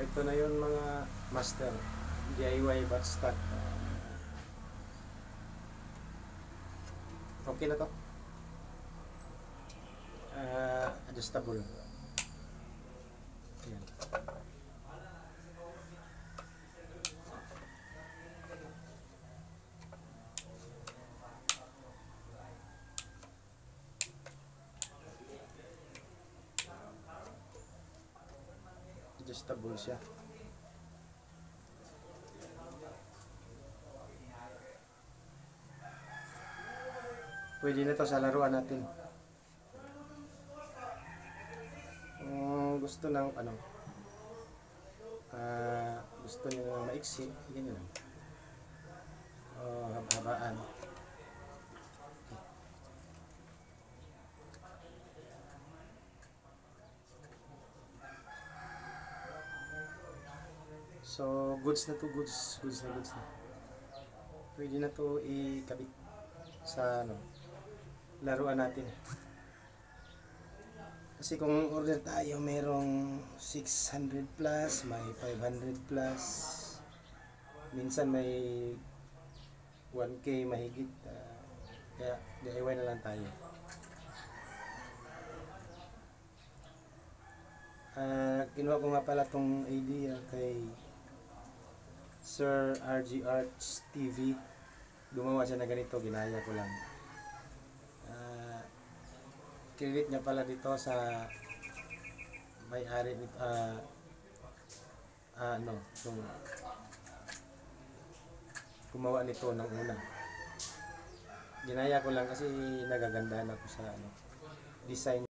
ito na yun mga master. DIY buttstock. Okay na to. Adjustable. Ayan. Adjustable siya. Pwede na to sa laruan natin. Kung gusto ng gusto niyo na maiksi, ganyan lang. Habaan. So, goods na to, goods na. Pwede na to ikabit sa laruan natin. Kasi kung order tayo, merong 600 plus, may 500 plus, minsan may 1K mahigit. Kaya DIY na lang tayo. Kinuha ko nga pala tong idea kay Sir RG Arts TV. Gumawa siya na ganito, ginaya ko lang. Credit niya pala dito sa may-ari nito, yung gumawa nito ng una. Ginaya ko lang kasi nagagandahan ako sa design.